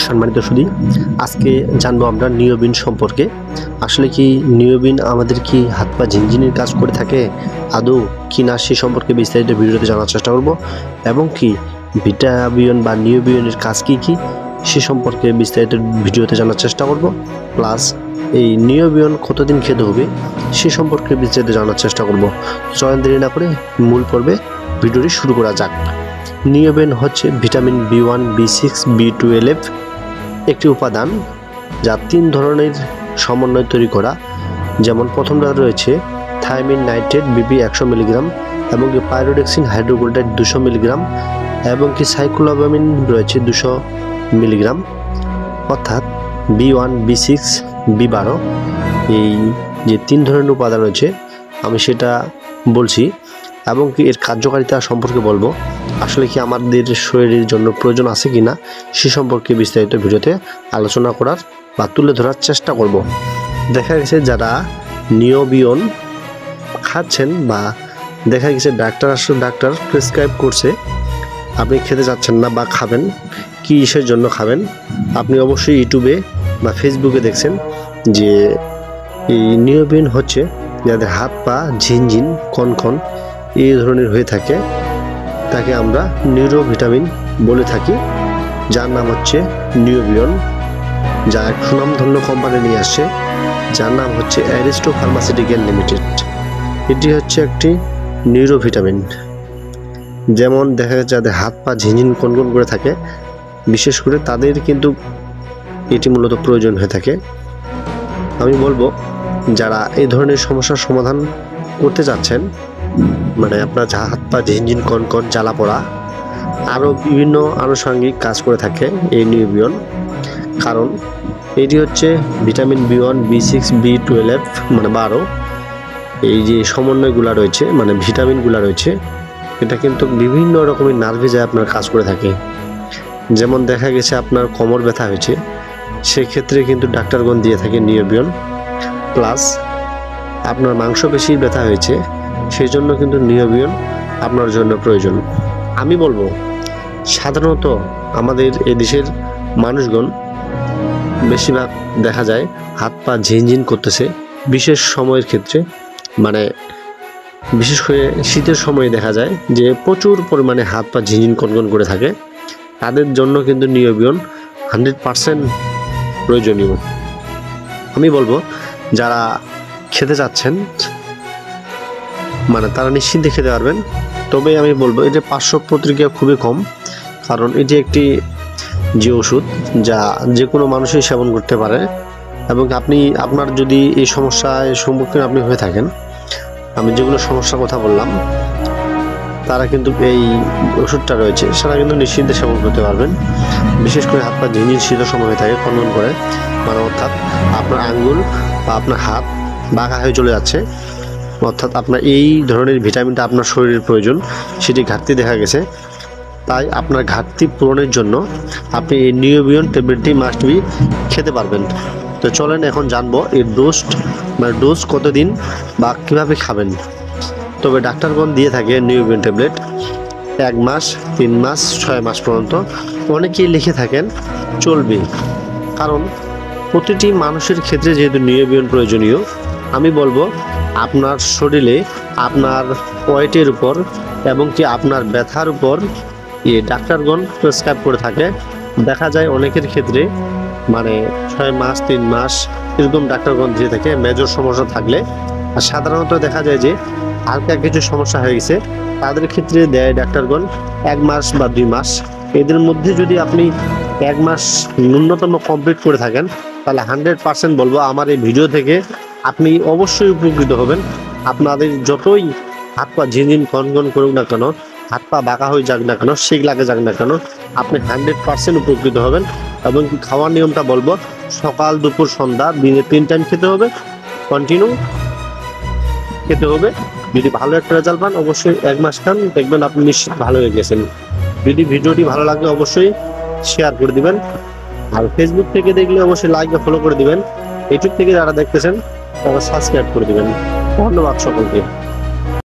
সম্মানিত সুধী, আজকে জানবো আমরা নিওবিন সম্পর্কে। আসলে কি নিওবিন আমাদের কি হাত পা ঝিনঝিনির কাজ করে থাকে আদৌ কি না, সে সম্পর্কে বিস্তারিত ভিডিওতে জানার চেষ্টা করব। এবং কি ভিটাবিয়ন বা নিওবিয়নের কাজ কি কি সে সম্পর্কে বিস্তারিত ভিডিওতে জানার চেষ্টা করব। প্লাস এই নিওবিয়ন কতদিন খেতে হবে সে সম্পর্কে বিস্তারিত জানার চেষ্টা করব। চয়ন দেরি না করে মূল পর্বে ভিডিওটি শুরু করা যাক। নিওবিয়ন হচ্ছে ভিটামিন B1, B6, B12 একটি উপাদান যা 3 ধরনের সমন্বয় তৈরি করা। যেমন প্রথমটা রয়েছে থায়ামিন নাইট্রেট BP 100 মিলিগ্রাম, এবং কি পাইরোডেক্সিন হাইড্রোক্লোরাইড 200 মিলিগ্রাম, এবং কি সাইক্লোবামিন রয়েছে 200 মিলিগ্রাম। অর্থাৎ B1, B6, B12 এই যে 3 ধরনের উপাদান রয়েছে আমি সেটা বলছি, এবং কি এর কার্যকারিতা সম্পর্কে বলবো। আসলে কি আমাদের শরীরের জন্য প্রয়োজন আছে কিনা সে সম্পর্কে বিস্তারিত ভিডিওতে আলোচনা করার বা তুলে ধরার চেষ্টা করব। দেখা গেছে যারা নিওবিয়ন খাচ্ছেন বা দেখা গেছে ডাক্তার প্রেসক্রাইব করছে, আপনি খেতে যাচ্ছেন না বা খাবেন, কি ইসের জন্য খাবেন আপনি অবশ্যই ইউটিউবে বা ফেসবুকে দেখছেন যে এই নিওবিয়ন হচ্ছে যাদের হাত পা ঝিনঝিন কনকন এই ধরনের হয়ে থাকে, তাকে আমরা নিউরোভিটামিন বলে থাকি, যার নাম হচ্ছে নিওবিয়ন, যা এক সুনামধন্য কোম্পানি নিয়ে আসছে, যার নাম হচ্ছে অ্যারিস্টো ফার্মাসিউটিক্যাল লিমিটেড। এটি হচ্ছে একটি নিউরোভিটামিন। যেমন দেখা যাচ্ছে যাদের হাত পা ঝিনঝিন কনকন করে থাকে, বিশেষ করে তাদের কিন্তু এটি মূলত প্রয়োজন হয়ে থাকে। আমি বলবো যারা এই ধরনের সমস্যার সমাধান করতে যাচ্ছেন, মানে আপনার হাত পা ঝিনঝিন কনকন জ্বালা পড়া আরও বিভিন্ন আনুষঙ্গিক কাজ করে থাকে এই নিওবিয়ন, কারণ এটি হচ্ছে ভিটামিন B1, B6, B12 মানে 12 এই যে সমন্বয়গুলো রয়েছে, মানে ভিটামিনগুলো রয়েছে, এটা কিন্তু বিভিন্ন রকমের নার্ভে যায় আপনার কাজ করে থাকে। যেমন দেখা গেছে আপনার কোমর ব্যথা হয়েছে, সেক্ষেত্রে কিন্তু ডাক্তারগণ দিয়ে থাকে নিওবিয়ন। প্লাস আপনার মাংসপেশির ব্যথা হয়েছে, সেই জন্য কিন্তু নিওবিয়ন আপনার জন্য প্রয়োজন। আমি বলবো সাধারণত আমাদের এদেশের মানুষগণ বেশিরভাগ দেখা যায় হাত পা ঝিনঝিন করতেছে বিশেষ সময়ের ক্ষেত্রে, মানে বিশেষ করে শীতের সময়ে দেখা যায় যে প্রচুর পরিমাণে হাত পা ঝিনঝিন কনকন করে থাকে, তাদের জন্য কিন্তু নিওবিয়ন 100% প্রয়োজনীয়। আমি বলবো যারা খেতে চাচ্ছেন মানে তারা নিশ্চিন্তে খেতে পারবেন, তবে আমি বলবো এটা পার্শ্ব প্রতিক্রিয়া খুবই কম, কারণ এটি একটি যে ওষুধ যা যে কোনো মানুষই সেবন করতে পারে। এবং আপনার যদি এই সমস্যার সম্মুখীন আপনি হয়ে থাকেন, আমি যেগুলো সমস্যার কথা বললাম, তারা কিন্তু এই ওষুধটা রয়েছে সেটা কিন্তু নিশ্চিন্তে সেবন করতে পারবেন। বিশেষ করে হাত পা ঝিনঝিন শীতের সময় হয়ে থাকে কনকন করে, মানে অর্থাৎ আপনার আঙ্গুল বা আপনার হাত বাঁকা হয়ে চলে যাচ্ছে, অর্থাৎ আপনার এই ধরনের ভিটামিনটা আপনার শরীরের প্রয়োজন, সেটি ঘাটতি দেখা গেছে। তাই আপনার ঘাটতি পূরণের জন্য আপনি এই নিওবিয়ন ট্যাবলেটটি মাস্ট বি খেতে পারবেন। তো চলেন এখন জানবো এর ডোজ কতদিন বা কীভাবে খাবেন। তবে ডাক্তারগণ দিয়ে থাকে নিওবিয়ন ট্যাবলেট 1 মাস, 3 মাস, 6 মাস পর্যন্ত, অনেকেই লিখে থাকেন চলবে, কারণ প্রতিটি মানুষের ক্ষেত্রে যেহেতু নিওবিয়ন প্রয়োজনীয়। আমি বলবো আপনার শরীরে আপনার ওয়েটের উপর এবং কি আপনার ব্যথার উপর ডাক্তারগণ প্রেসক্রাইব করে থাকে। দেখা যায় অনেকের ক্ষেত্রে মানে 6 মাস, 3 মাস এরকম ডাক্তারগণ দিয়ে থাকে মেজর সমস্যা থাকলে। আর সাধারণত দেখা যায় যে হালকা কিছু সমস্যা হয়ে গেছে তাদের ক্ষেত্রে দেয় ডাক্তারগণ 1 মাস বা 2 মাস। এদের মধ্যে যদি আপনি 1 মাস ন্যূনতম কমপ্লিট করে থাকেন, তাহলে 100% বলবো আমার এই ভিডিও থেকে আপনি অবশ্যই উপকৃত হবেন। আপনাদের যতই হাত পা ঝিনঝিন কনকন করুক না কেন, হাত পা বাঁকা হয়ে যাক না কেন, শিক লাগে যাক না কেন, আপনি 100% উপকৃত হবেন। এবং খাওয়ার নিয়মটা বলবো সকাল, দুপুর, সন্ধ্যা, দিনে 3 টাইম খেতে হবে, কন্টিনিউ খেতে হবে। যদি ভালো একটা রেজাল্ট পান অবশ্যই 1 মাস খান, দেখবেন আপনি নিশ্চিত ভালো হয়ে গেছেন। যদি ভিডিওটি ভালো লাগে অবশ্যই শেয়ার করে দিবেন, আর ফেসবুক থেকে দেখলে অবশ্যই লাইক বা ফলো করে দিবেন। ইউটিউব থেকে যারা দেখতেছেন তারা সাবস্ক্রাইব করে দিবেন। ধন্যবাদ সকলকে।